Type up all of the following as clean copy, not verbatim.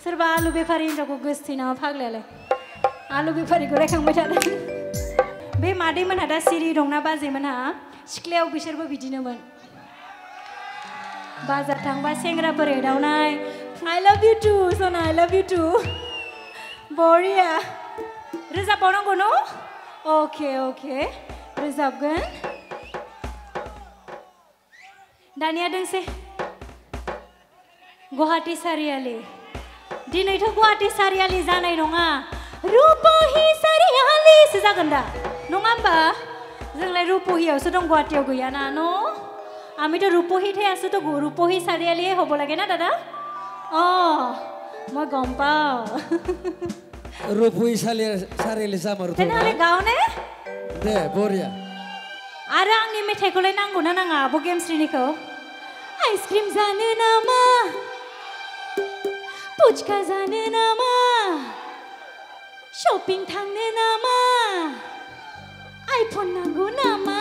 सोरबा आलु बेफारि हिनजावखौ गोसोथै नामा फाग्लायालाय आलु बेफारिखौ रायखांबाय थादों बे मादैमोनहा दा सिरि दंना बाजैमोनहा सिख्लायाव बिसोरबो बिदिनोमोन बाजार थांबा सेंग्राफोर एदावनाय I love you too Sana I love you too बरिया रोजाबबावनांगौ न' अके रोजाबगोन दानिया दोंसे गुवाहाटी सारियालि दिनैथ' गुवाहाटी सारियालि जानाय नङा रुपाहि सारियालिसो जागोन दा नङा होमबा जोंलाय रुपहियावसो दं गुवाहाटीयाव गैयाना न' आमिथ' रुपहि ঠাই তো रुपहि চাৰিআলিয়ে হ'ব লাগে না দাদা মই গম পাওঁ रुपहि চাৰিআলি যাম আৰু তেনেহ'লে গাঁৱনে দে বঢ়িয়া आरो आंनि मेथाइखौलाय नांगौ ना नाङा आब' गेमस्रिनिखौ आइसक्रिम जानो नामा पुचका जानो नामा शपिं थांनो नामा आइफन नांगौ नामा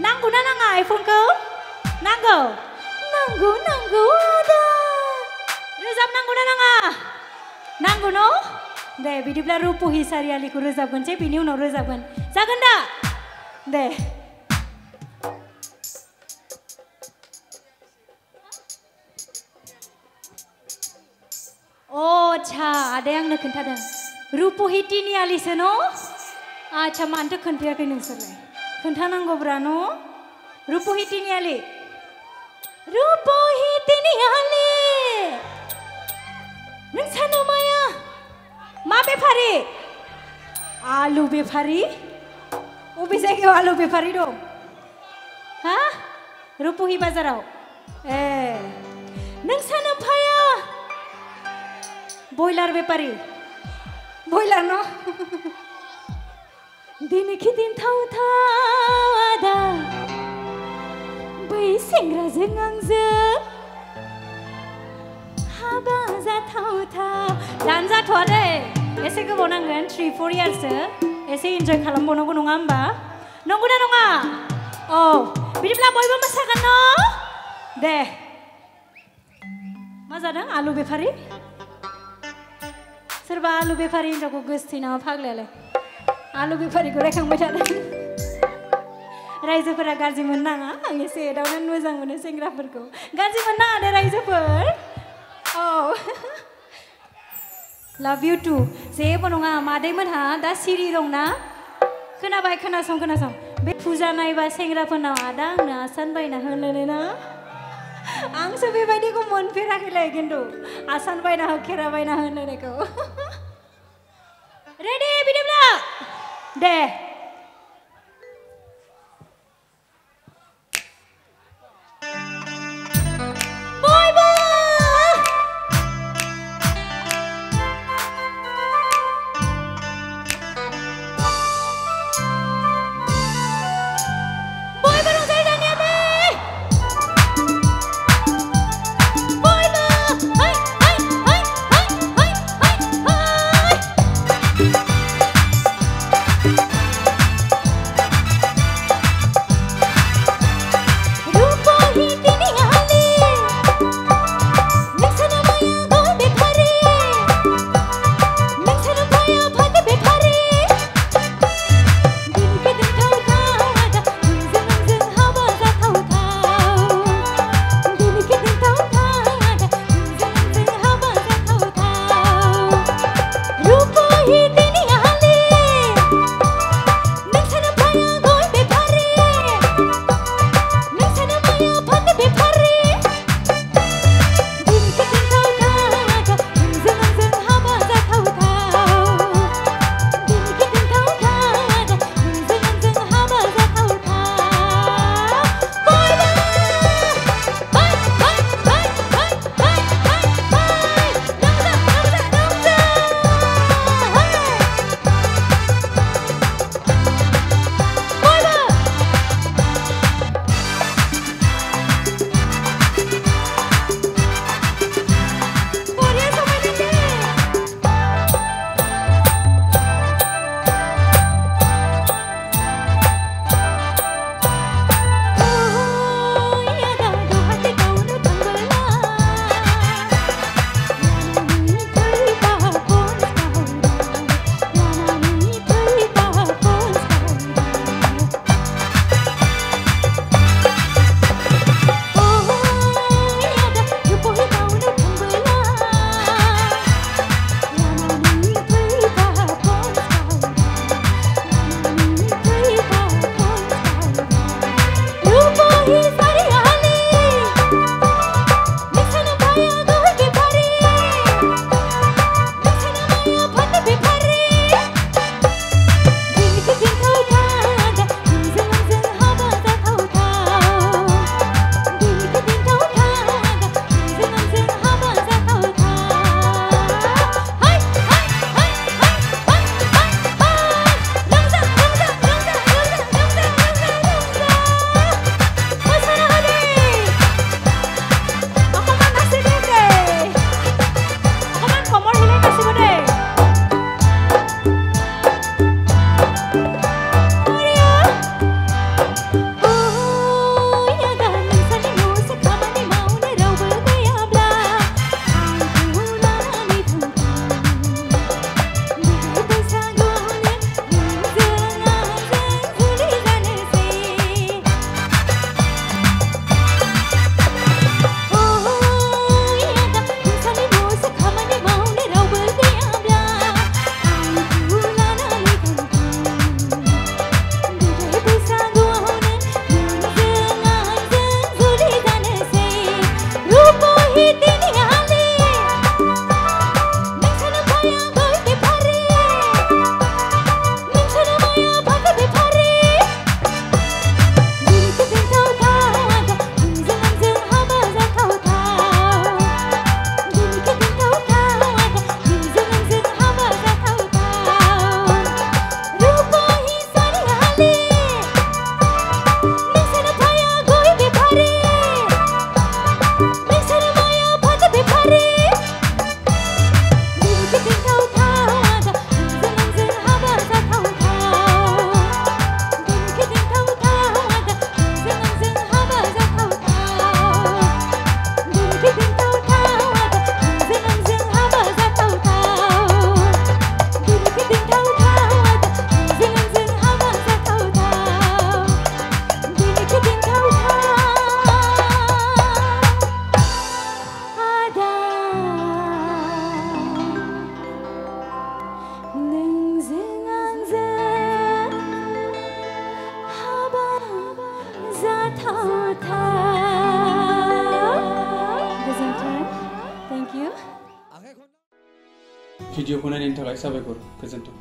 नांगौ ना नाङा आइफनखौ नांगौ आदा रोजाबनांगौ ना नाङा नांगौ न' दे बिदिब्ला रुपहि सारियालिखौ रोजाबगोनसै बिनि उनाव रोजाबगोन जागोन दा दे आच्छा आदाया आंनो खोन्थादों रुपहि तिनिआलिसो न' आच्छा मानोथो खोन्थायाखै नोंसोरलाय खोन्थानांगौब्रा न' रुपहि तिनिआलि नों सानो माया मा बेफारि आलु बेफारि अबे जायगायाव आलु बेफारि दं हा रुपहि बाजाराव ए नों सानो फाया बयलार बेफारि बयलार न' दिनैखि दिन थाव आदा बै सेंग्राजों आंजों हाबा जाथाव दान जाथ'आ दे एसे गोबाव नांगोन 3-4 इयार्ससो एसे इन्जय खालामबावनांगौ नङा होमबा नंगौ ना नङा औ बिदिब्ला बयबो मोसागोन न' दे मा जादों आलु बेफारि सोरबा आलु बेफारि हिनजावखौ गोसोथै नामा फाग्लायालाय आलु बेफारिखौ रायखांबाय थादों रायजोफोरा गाज्रि मोननाङा आं एसे एदावनानै मोजां मोनो सेंग्राफोरखौ गाज्रि मोननाङा दे रायजोफोर औ लाभ इउ टु जेबो नङा मादैमोनहा दा सिरि दंना खोनाबाय खोनासं बे फुजा नायबा सेंग्राफोरनाव आदा आंनो आसान बायना होनोनो ना आंसो बेबायदिखौ मोनफेराखैलाय खिन्थु आसान बायना हो खेरा बायना होननायखौ रेडि बिदिब्ला दे भिडिअखौ नायनायनि थाखाय साबायखर गोजोन्थों